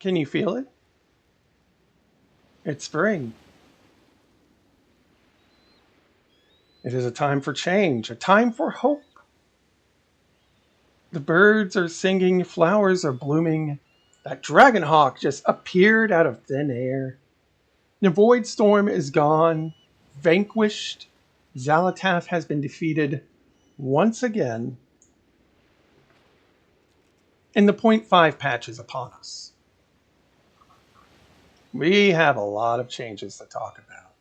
Can you feel it? It's spring. It is a time for change, a time for hope. The birds are singing, flowers are blooming. That dragon hawk just appeared out of thin air. The void storm is gone, vanquished. Xalatath has been defeated once again. And the .5 patch is upon us. We have a lot of changes to talk about.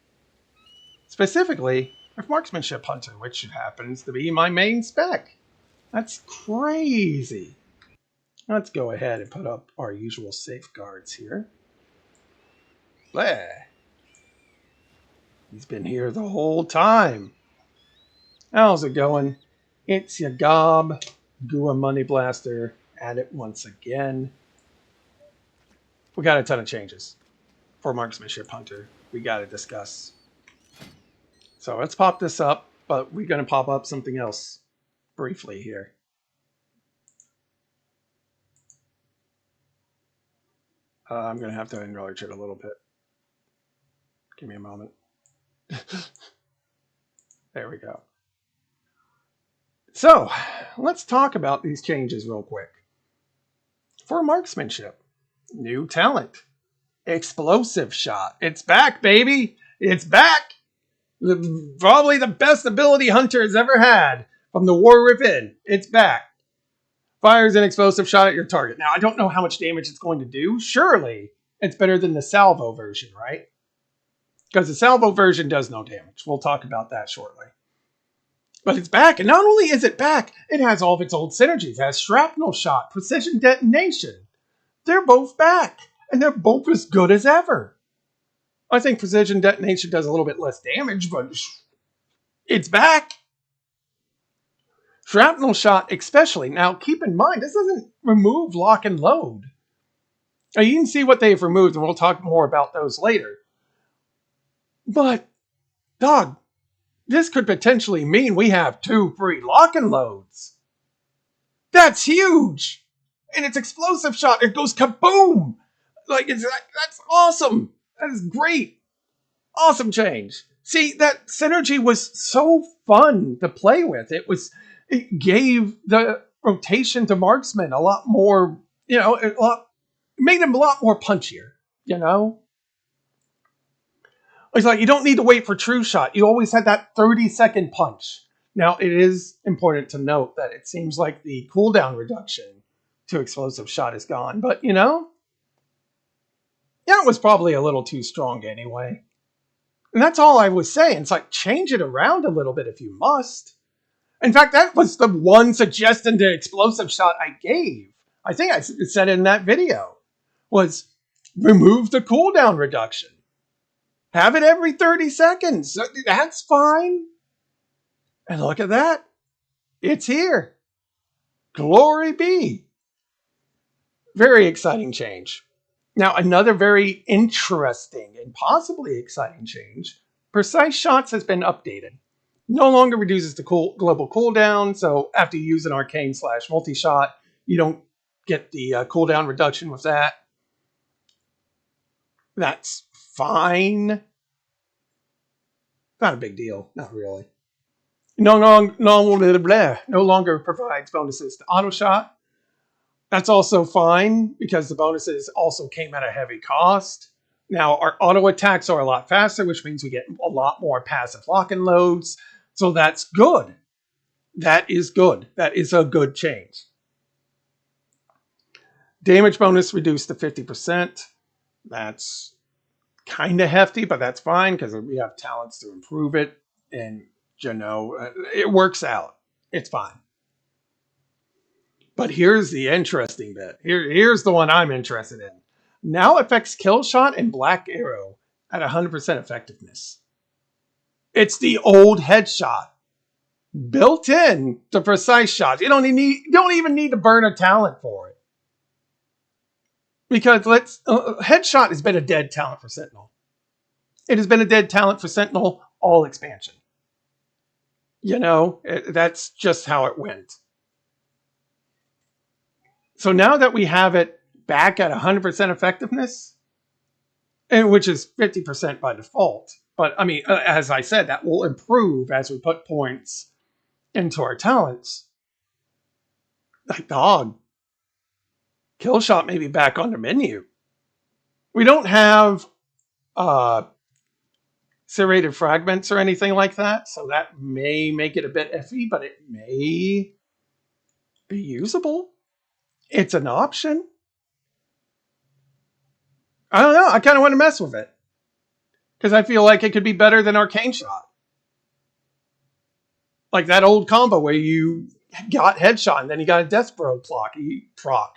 Specifically, with Marksmanship Hunter, which happens to be my main spec. That's crazy. Let's go ahead and put up our usual safeguards here. Bleh. He's been here the whole time. How's it going? It's your gob, Gua Money Blaster, at it once again. We got a ton of changes for Marksmanship Hunter we got to discuss. So let's pop this up, but we're going to pop up something else briefly here. I'm going to have to enlarge it a little bit. Give me a moment. There we go. So let's talk about these changes real quick. For Marksmanship, new talent, Explosive Shot. It's back, baby. It's back. Probably the best ability Hunter has ever had from the War Within. It's back. Fires an explosive shot at your target. Now, I don't know how much damage it's going to do. Surely, it's better than the salvo version, right? Because the salvo version does no damage. We'll talk about that shortly. But it's back, and not only is it back, it has all of its old synergies. It has Shrapnel Shot, Precision Detonation. They're both back, and they're both as good as ever. I think Precision Detonation does a little bit less damage, but it's back. Shrapnel Shot especially. Now, keep in mind, this doesn't remove lock and load. Now, you can see what they've removed, and we'll talk more about those later. But, dog, this could potentially mean we have 2 free lock and loads. That's huge. And it's Explosive Shot. It goes kaboom. That's awesome. That is great. Awesome change. See, that synergy was so fun to play with. It gave the rotation to marksman a lot more, it made him a lot more punchier, It's like you don't need to wait for true shot. You always had that 30-second punch. Now, it is important to note that it seems like the cooldown reduction to Explosive Shot is gone. But, it was probably a little too strong anyway. And that's all I was saying. It's like, change it around a little bit if you must. In fact, that was the one suggestion to Explosive Shot I gave. I think I said it in that video. Was remove the cooldown reduction. Have it every 30 seconds. That's fine. And look at that. It's here. Glory be. Very exciting change. Now, another very interesting and possibly exciting change. Precise Shots has been updated. No longer reduces the global cooldown, so after you use an arcane / multi-shot, you don't get the cooldown reduction with that. That's fine. Not a big deal. Not really. No longer provides bonuses to auto shot. That's also fine because the bonuses also came at a heavy cost. Now, our auto attacks are a lot faster, which means we get a lot more passive lock and loads. So that's good. That is good. That is a good change. Damage bonus reduced to 50%. That's kind of hefty, but that's fine because we have talents to improve it. And, it works out. It's fine. But here's the interesting bit. Here's the one I'm interested in. Now affects Kill Shot and Black Arrow at 100% effectiveness. It's the old headshot. Built in to Precise Shot. You don't even need to burn a talent for it. Because headshot has been a dead talent for Sentinel. It has been a dead talent for Sentinel all expansion. That's just how it went. So now that we have it back at 100% effectiveness, and which is 50% by default. But I mean, as I said, that will improve as we put points into our talents. Like, dog, kill shot may be back on the menu. We don't have serrated fragments or anything like that, so that may make it a bit iffy, but it may be usable. It's an option. I don't know. I kind of want to mess with it because I feel like it could be better than Arcane Shot. Like that old combo where you got headshot and then you got a death throw proc.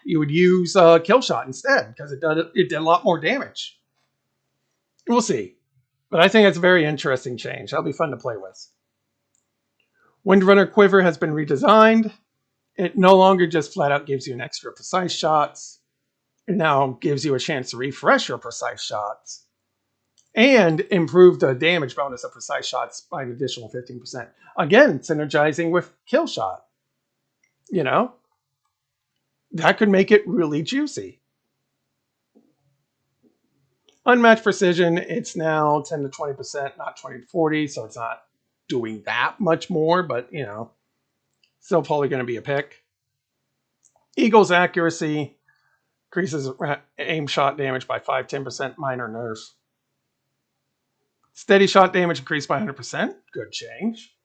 You would use kill shot instead because it did a lot more damage. We'll see. But I think it's a very interesting change. That'll be fun to play with. Windrunner Quiver has been redesigned. It no longer just flat out gives you an extra precise shots. It now gives you a chance to refresh your precise shots and improve the damage bonus of precise shots by an additional 15%. Again, synergizing with kill shot. You know, that could make it really juicy. Unmatched precision, it's now 10 to 20%, not 20 to 40, so it's not doing that much more, but, you know, still probably going to be a pick. Eagle's accuracy increases aim shot damage by 5-10%, minor nerf. Steady shot damage increased by 100%, good change.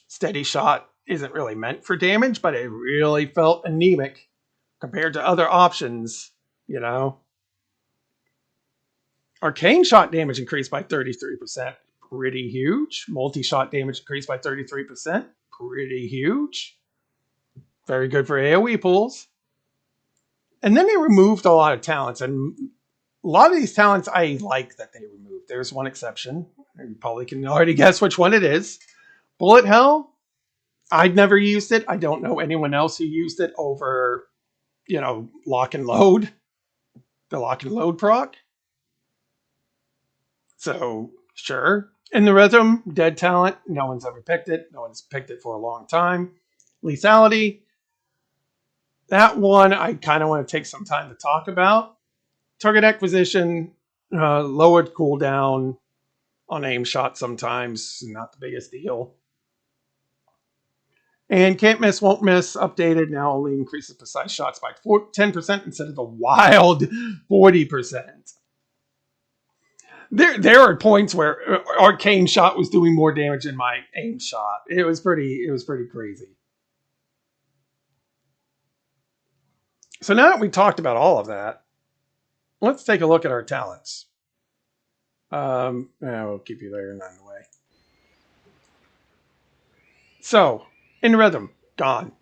Steady shot isn't really meant for damage, but it really felt anemic compared to other options, you know. Arcane shot damage increased by 33%, pretty huge. Multi-shot damage increased by 33%, pretty huge. Very good for AoE pools. And then they removed a lot of talents, and a lot of these talents I like that they removed. There's one exception. You probably can already guess which one it is. Bullet Hell, I'd never used it. I don't know anyone else who used it over, you know, lock and load. The lock and load proc. So, sure. In the rhythm, dead talent. No one's ever picked it. No one's picked it for a long time. Lethality. That one I kind of want to take some time to talk about. Target acquisition, lowered cooldown on aim shot sometimes. Not the biggest deal. And can't miss, won't miss, updated. Now only increases precise shots by 10% instead of the wild 40%. There are points where Arcane Shot was doing more damage than my aim shot. It was pretty crazy. So now that we talked about all of that, let's take a look at our talents. We'll keep you there and out of the way. So, in rhythm, gone.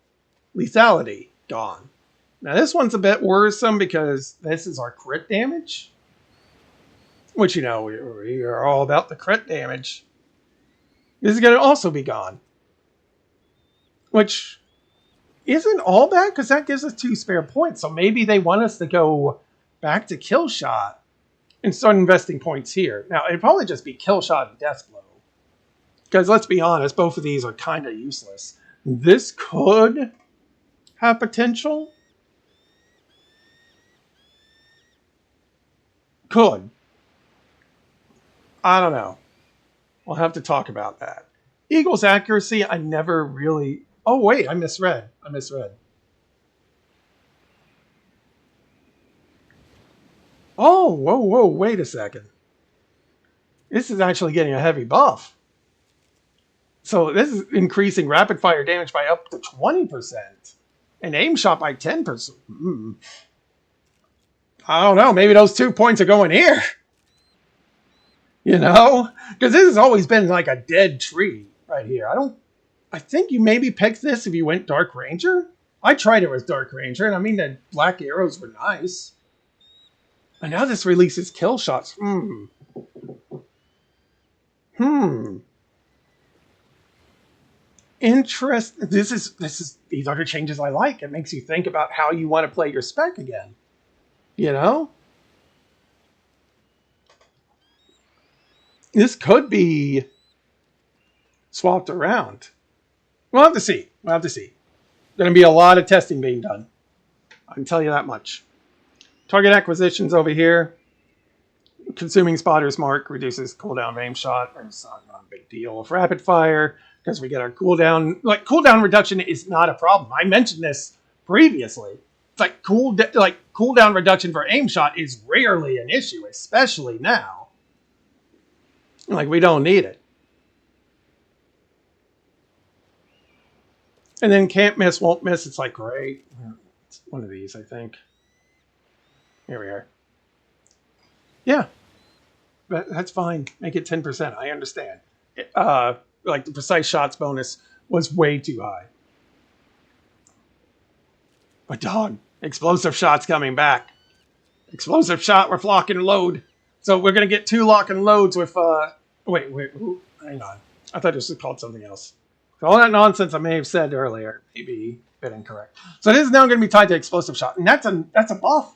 Lethality, gone. Now this one's a bit worrisome because this is our crit damage. Which, you know, we are all about the crit damage. This is going to also be gone. Which isn't all bad because that gives us 2 spare points. So maybe they want us to go back to kill shot and start investing points here. Now, it'd probably just be kill shot and death blow. Because let's be honest, both of these are kind of useless. This could have potential. Could. I don't know. We'll have to talk about that. Eagle's accuracy, I never really... Oh, wait, I misread. Oh, whoa, wait a second. This is actually getting a heavy buff. So this is increasing rapid fire damage by up to 20%. And aim shot by 10%. I don't know, maybe those 2 points are going here. You know? Because this has always been like a dead tree right here. I think you maybe picked this if you went Dark Ranger. I tried it with Dark Ranger, and I mean, the black arrows were nice. And now this releases kill shots. Interesting. These are the changes I like. It makes you think about how you want to play your spec again. You know? This could be swapped around. We'll have to see. Going to be a lot of testing being done. I can tell you that much. Target acquisitions over here. Consuming Spotter's Mark reduces cooldown of aim shot. It's not a big deal with rapid fire because we get our cooldown. Like, cooldown reduction is not a problem. I mentioned this previously. It's like cooldown reduction for aim shot is rarely an issue, especially now. Like, we don't need it. And then can't miss, won't miss. It's like, great. It's one of these, I think. Here we are. Yeah. But that's fine. Make it 10%. I understand. Like the precise shots bonus was way too high. But dog, explosive shots coming back. Explosive shot, we're lock and load. So we're going to get 2 lock and loads with... Wait, hang on. I thought this was called something else. So all that nonsense I may have said earlier, maybe a bit incorrect. So this is now going to be tied to explosive shot. And that's a buff.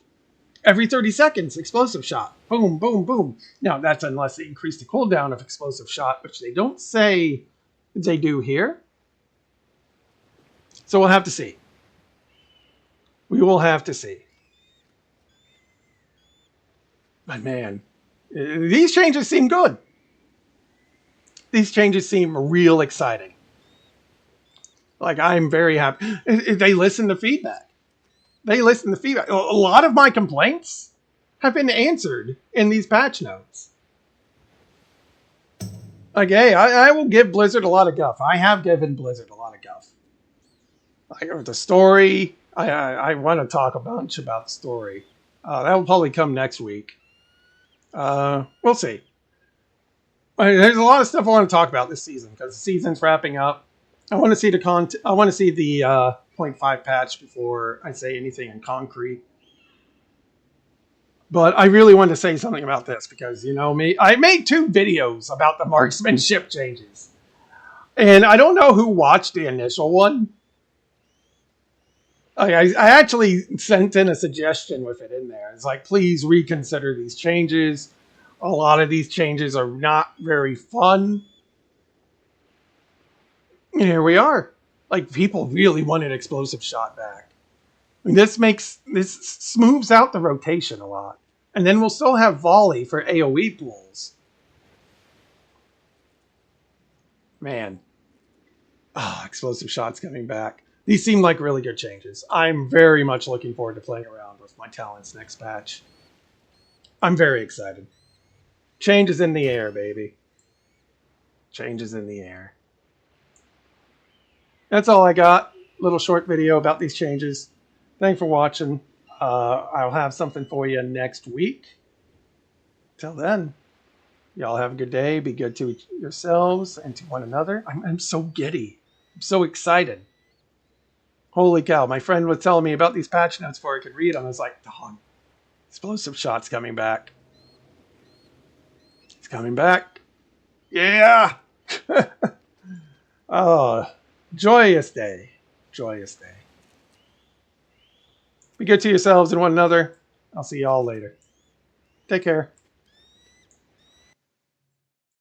Every 30 seconds, explosive shot. Boom, boom, boom. Now, that's unless they increase the cooldown of explosive shot, which they don't say they do here. So we'll have to see. We will have to see. But man, these changes seem good. These changes seem real exciting. Like, I'm very happy. They listen to feedback. They listen to feedback. A lot of my complaints have been answered in these patch notes. Like, hey, I will give Blizzard a lot of guff. I have given Blizzard a lot of guff. Like, the story, I want to talk a bunch about the story. That will probably come next week. We'll see. There's a lot of stuff I want to talk about this season because the season's wrapping up. I want to see the 0.5 patch before I say anything in concrete. But I really wanted to say something about this because, you know me, I made 2 videos about the marksmanship changes. And I don't know who watched the initial one. I actually sent in a suggestion with it in there. It's like, please reconsider these changes. A lot of these changes are not very fun. And here we are. Like, people really wanted explosive shot back. I mean, this smooths out the rotation a lot. And then we'll still have volley for AoE pools. Man. Oh, explosive shots coming back. These seem like really good changes. I'm very much looking forward to playing around with my talents next patch. I'm very excited. Change is in the air, baby. Change is in the air. That's all I got. Little short video about these changes. Thanks for watching. I'll have something for you next week. Till then, y'all have a good day. Be good to yourselves and to one another. I'm so giddy. I'm so excited. Holy cow. My friend was telling me about these patch notes before I could read them. I was like, dog, explosive shots coming back. It's coming back. Yeah. Oh, joyous day. Joyous day. Be good to yourselves and one another. I'll see y'all later. Take care.